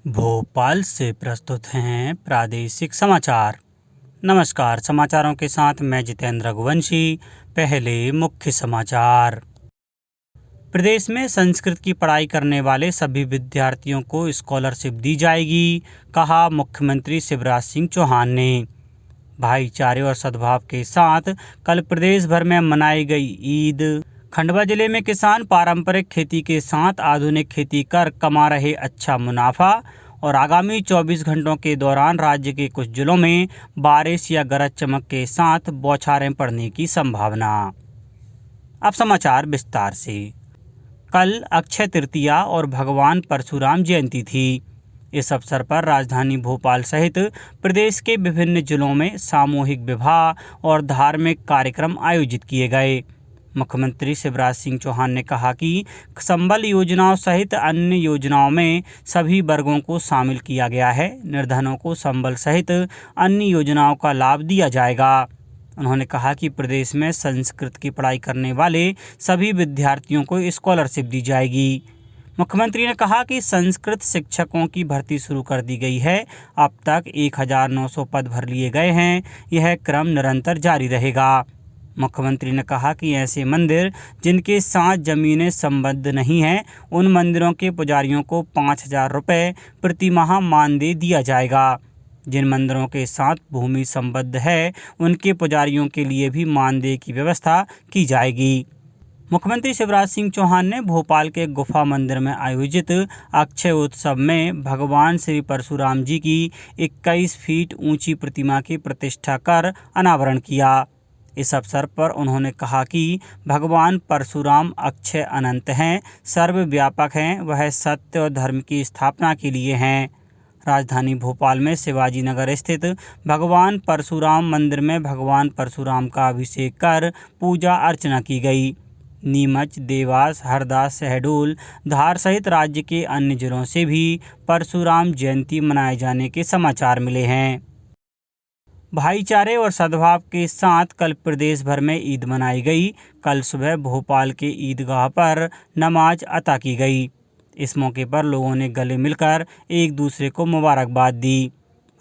भोपाल से प्रस्तुत हैं प्रादेशिक समाचार। नमस्कार, समाचारों के साथ मैं जितेंद्र रघुवंशी। पहले मुख्य समाचार। प्रदेश में संस्कृत की पढ़ाई करने वाले सभी विद्यार्थियों को स्कॉलरशिप दी जाएगी, कहा मुख्यमंत्री शिवराज सिंह चौहान ने। भाईचारे और सद्भाव के साथ कल प्रदेश भर में मनाई गई ईद। खंडवा जिले में किसान पारंपरिक खेती के साथ आधुनिक खेती कर कमा रहे अच्छा मुनाफा और आगामी 24 घंटों के दौरान राज्य के कुछ जिलों में बारिश या गरज चमक के साथ बौछारें पड़ने की संभावना। अब समाचार विस्तार से। कल अक्षय तृतीया और भगवान परशुराम जयंती थी। इस अवसर पर राजधानी भोपाल सहित प्रदेश के विभिन्न जिलों में सामूहिक विवाह और धार्मिक कार्यक्रम आयोजित किए गए। मुख्यमंत्री शिवराज सिंह चौहान ने कहा कि संबल योजनाओं सहित अन्य योजनाओं में सभी वर्गों को शामिल किया गया है। निर्धनों को संबल सहित अन्य योजनाओं का लाभ दिया जाएगा। उन्होंने कहा कि प्रदेश में संस्कृत की पढ़ाई करने वाले सभी विद्यार्थियों को स्कॉलरशिप दी जाएगी। मुख्यमंत्री ने कहा कि संस्कृत शिक्षकों की भर्ती शुरू कर दी गई है। अब तक 1900 पद भर लिए गए हैं। यह क्रम निरंतर जारी रहेगा। मुख्यमंत्री ने कहा कि ऐसे मंदिर जिनके साथ जमीनें संबद्ध नहीं हैं, उन मंदिरों के पुजारियों को 5,000 रुपये प्रति माह मानदेय दिया जाएगा। जिन मंदिरों के साथ भूमि संबद्ध है, उनके पुजारियों के लिए भी मानदेय की व्यवस्था की जाएगी। मुख्यमंत्री शिवराज सिंह चौहान ने भोपाल के गुफा मंदिर में आयोजित अक्षय उत्सव में भगवान श्री परशुराम जी की 21 फीट ऊंची प्रतिमा की प्रतिष्ठा कर अनावरण किया। इस अवसर पर उन्होंने कहा कि भगवान परशुराम अक्षय अनंत हैं, सर्वव्यापक हैं। वह सत्य और धर्म की स्थापना के लिए हैं। राजधानी भोपाल में शिवाजी नगर स्थित भगवान परशुराम मंदिर में भगवान परशुराम का अभिषेक कर पूजा अर्चना की गई। नीमच, देवास, हरदा, शहडोल, धार सहित राज्य के अन्य जिलों से भी परशुराम जयंती मनाए जाने के समाचार मिले हैं। भाईचारे और सद्भाव के साथ कल प्रदेश भर में ईद मनाई गई। कल सुबह भोपाल के ईदगाह पर नमाज अता की गई। इस मौके पर लोगों ने गले मिलकर एक दूसरे को मुबारकबाद दी।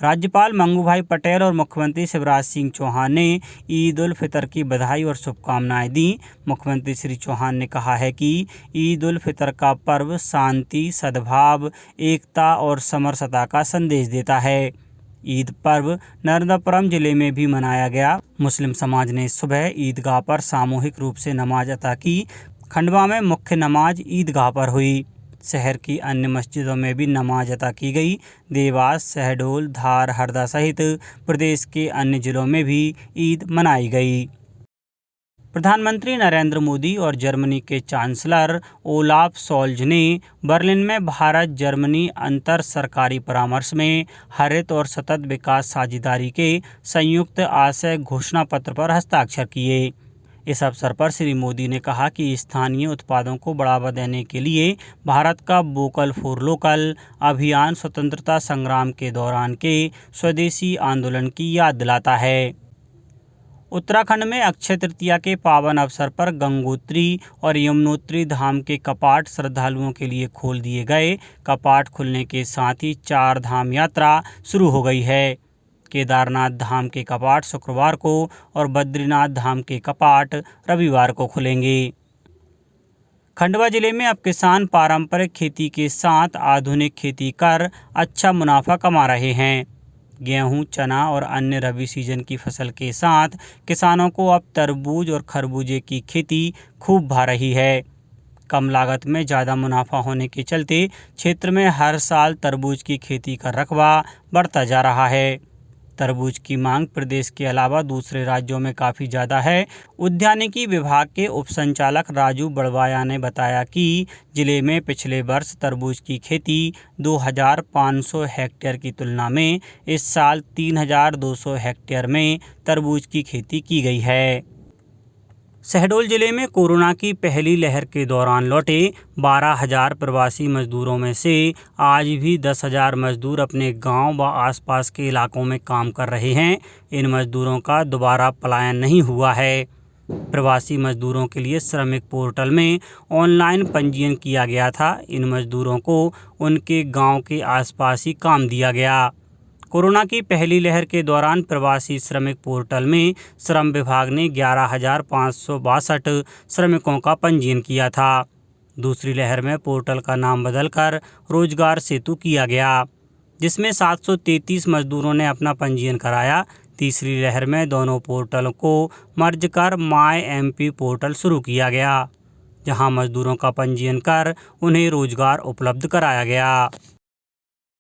राज्यपाल मंगू भाई पटेल और मुख्यमंत्री शिवराज सिंह चौहान ने ईद उल फितर की बधाई और शुभकामनाएं दी। मुख्यमंत्री श्री चौहान ने कहा है कि ईद उल फितर का पर्व शांति, सद्भाव, एकता और समरसता का संदेश देता है। ईद पर्व नर्मदापुरम जिले में भी मनाया गया। मुस्लिम समाज ने सुबह ईदगाह पर सामूहिक रूप से नमाज अता की। खंडवा में मुख्य नमाज ईदगाह पर हुई। शहर की अन्य मस्जिदों में भी नमाज अता की गई। देवास, शहडोल, धार, हरदा सहित प्रदेश के अन्य जिलों में भी ईद मनाई गई। प्रधानमंत्री नरेंद्र मोदी और जर्मनी के चांसलर ओलाफ शोल्ज ने बर्लिन में भारत जर्मनी अंतर सरकारी परामर्श में हरित और सतत विकास साझेदारी के संयुक्त आशय घोषणा पत्र पर हस्ताक्षर किए। इस अवसर पर श्री मोदी ने कहा कि स्थानीय उत्पादों को बढ़ावा देने के लिए भारत का वोकल फॉर लोकल अभियान स्वतंत्रता संग्राम के दौरान के स्वदेशी आंदोलन की याद दिलाता है। उत्तराखंड में अक्षय तृतीया के पावन अवसर पर गंगोत्री और यमुनोत्री धाम के कपाट श्रद्धालुओं के लिए खोल दिए गए। कपाट खुलने के साथ ही 4 धाम यात्रा शुरू हो गई है। केदारनाथ धाम के कपाट शुक्रवार को और बद्रीनाथ धाम के कपाट रविवार को खुलेंगे। खंडवा जिले में अब किसान पारंपरिक खेती के साथ आधुनिक खेती कर अच्छा मुनाफा कमा रहे हैं। गेहूं, चना और अन्य रबी सीजन की फसल के साथ किसानों को अब तरबूज और खरबूजे की खेती खूब भा रही है। कम लागत में ज़्यादा मुनाफा होने के चलते क्षेत्र में हर साल तरबूज की खेती का रकबा बढ़ता जा रहा है। तरबूज की मांग प्रदेश के अलावा दूसरे राज्यों में काफ़ी ज़्यादा है। उद्यानिकी विभाग के उप संचालक राजू बड़वाया ने बताया कि जिले में पिछले वर्ष तरबूज की खेती 2,500 हेक्टेयर की तुलना में इस साल 3,200 हेक्टेयर में तरबूज की खेती की गई है। शहडोल जिले में कोरोना की पहली लहर के दौरान लौटे 12,000 प्रवासी मजदूरों में से आज भी 10,000 मजदूर अपने गांव व आसपास के इलाकों में काम कर रहे हैं। इन मजदूरों का दोबारा पलायन नहीं हुआ है। प्रवासी मजदूरों के लिए श्रमिक पोर्टल में ऑनलाइन पंजीयन किया गया था। इन मजदूरों को उनके गांव के आसपास ही काम दिया गया। कोरोना की पहली लहर के दौरान प्रवासी श्रमिक पोर्टल में श्रम विभाग ने 11,562 श्रमिकों का पंजीयन किया था। दूसरी लहर में पोर्टल का नाम बदलकर रोजगार सेतु किया गया, जिसमें 733 मजदूरों ने अपना पंजीयन कराया। तीसरी लहर में दोनों पोर्टल को मर्ज कर माय एमपी पोर्टल शुरू किया गया, जहां मजदूरों का पंजीयन कर उन्हें रोजगार उपलब्ध कराया गया।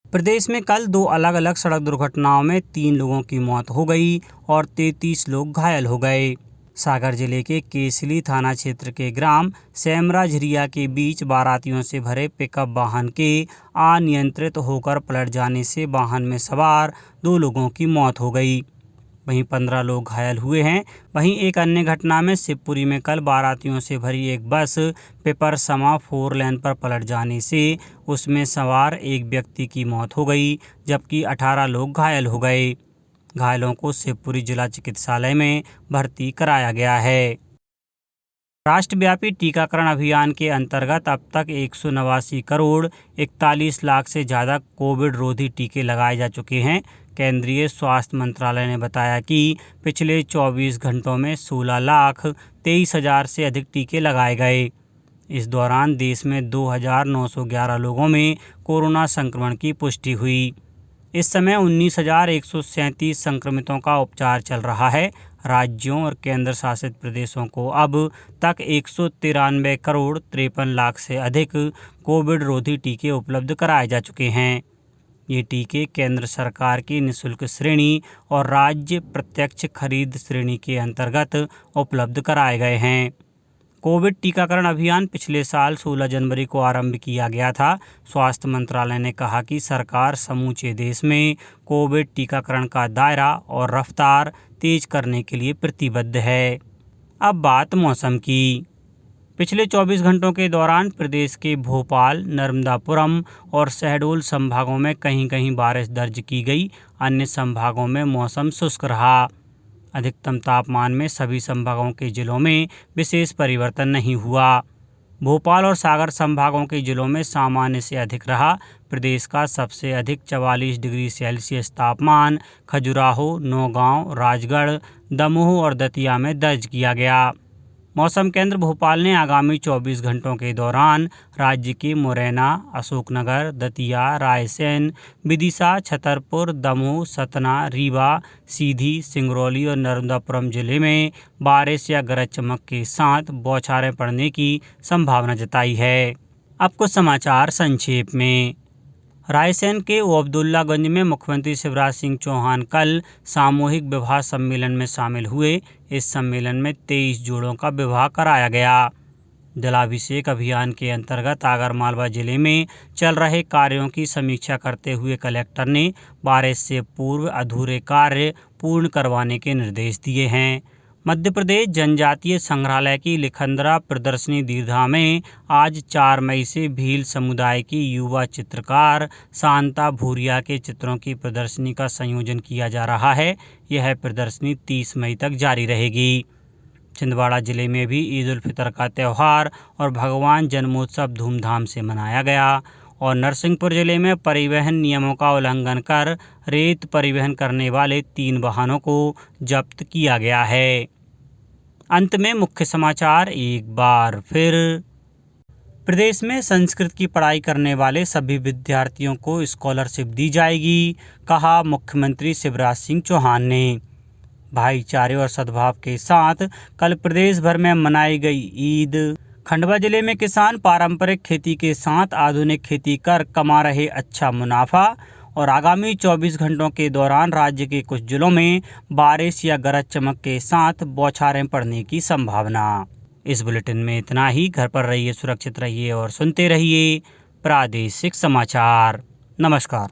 प्रदेश में कल 2 अलग अलग सड़क दुर्घटनाओं में 3 लोगों की मौत हो गई और 33 लोग घायल हो गए। सागर जिले के केसली थाना क्षेत्र के ग्राम सेमरा झरिया के बीच बारातियों से भरे पिकअप वाहन के अनियंत्रित होकर पलट जाने से वाहन में सवार 2 लोगों की मौत हो गई, वहीं 15 लोग घायल हुए हैं। वहीं एक अन्य घटना में शिवपुरी में कल बारातियों से भरी एक बस पिपरसमा 4 लेन पर पलट जाने से उसमें सवार एक व्यक्ति की मौत हो गई, जबकि 18 लोग घायल हो गए। घायलों को शिवपुरी जिला चिकित्सालय में भर्ती कराया गया है। राष्ट्रव्यापी टीकाकरण अभियान के अंतर्गत अब तक 189 करोड़ 41 लाख से ज़्यादा कोविड रोधी टीके लगाए जा चुके हैं। केंद्रीय स्वास्थ्य मंत्रालय ने बताया कि पिछले 24 घंटों में 16,23,000 से अधिक टीके लगाए गए। इस दौरान देश में 2,911 लोगों में कोरोना संक्रमण की पुष्टि हुई। इस समय 19,137 संक्रमितों का उपचार चल रहा है। राज्यों और केंद्र शासित प्रदेशों को अब तक 193 करोड़ 53 लाख से अधिक कोविड रोधी टीके उपलब्ध कराए जा चुके हैं। ये टीके केंद्र सरकार की निःशुल्क श्रेणी और राज्य प्रत्यक्ष खरीद श्रेणी के अंतर्गत उपलब्ध कराए गए हैं। कोविड टीकाकरण अभियान पिछले साल 16 जनवरी को आरंभ किया गया था। स्वास्थ्य मंत्रालय ने कहा कि सरकार समूचे देश में कोविड टीकाकरण का दायरा और रफ्तार तेज करने के लिए प्रतिबद्ध है। अब बात मौसम की। पिछले 24 घंटों के दौरान प्रदेश के भोपाल, नर्मदापुरम और शहडोल संभागों में कहीं कहीं बारिश दर्ज की गई। अन्य संभागों में मौसम शुष्क रहा। अधिकतम तापमान में सभी संभागों के जिलों में विशेष परिवर्तन नहीं हुआ। भोपाल और सागर संभागों के जिलों में सामान्य से अधिक रहा। प्रदेश का सबसे अधिक 44 डिग्री सेल्सियस तापमान खजुराहो, नौगांव, राजगढ़, दमोह और दतिया में दर्ज किया गया। मौसम केंद्र भोपाल ने आगामी 24 घंटों के दौरान राज्य के मुरैना, अशोकनगर, दतिया, रायसेन, विदिशा, छतरपुर, दमोह, सतना, रीवा, सीधी, सिंगरौली और नर्मदापुरम जिले में बारिश या गरज चमक के साथ बौछारें पड़ने की संभावना जताई है। अब कुछ समाचार संक्षेप में। रायसेन के अब्दुल्लागंज में मुख्यमंत्री शिवराज सिंह चौहान कल सामूहिक विवाह सम्मेलन में शामिल हुए। इस सम्मेलन में 23 जोड़ों का विवाह कराया गया। जलाभिषेक अभियान के अंतर्गत आगरमालवा जिले में चल रहे कार्यों की समीक्षा करते हुए कलेक्टर ने बारिश से पूर्व अधूरे कार्य पूर्ण करवाने के निर्देश दिए हैं। मध्य प्रदेश जनजातीय संग्रहालय की लिखंदरा प्रदर्शनी दीर्घा में आज 4 मई से भील समुदाय की युवा चित्रकार शांता भूरिया के चित्रों की प्रदर्शनी का संयोजन किया जा रहा है। यह प्रदर्शनी 30 मई तक जारी रहेगी। छिंदवाड़ा जिले में भी ईद उल फितर का त्यौहार और भगवान जन्मोत्सव धूमधाम से मनाया गया और नरसिंहपुर जिले में परिवहन नियमों का उल्लंघन कर रेत परिवहन करने वाले 3 वाहनों को जब्त किया गया है। अंत में मुख्य समाचार एक बार फिर। प्रदेश में संस्कृत की पढ़ाई करने वाले सभी विद्यार्थियों को स्कॉलरशिप दी जाएगी, कहा मुख्यमंत्री शिवराज सिंह चौहान ने। भाईचारे और सद्भाव के साथ कल प्रदेश भर में मनाई गई ईद। खंडवा जिले में किसान पारंपरिक खेती के साथ आधुनिक खेती कर कमा रहे अच्छा मुनाफा और आगामी 24 घंटों के दौरान राज्य के कुछ जिलों में बारिश या गरज चमक के साथ बौछारें पड़ने की संभावना। इस बुलेटिन में इतना ही। घर पर रहिए, सुरक्षित रहिए और सुनते रहिए प्रादेशिक समाचार। नमस्कार।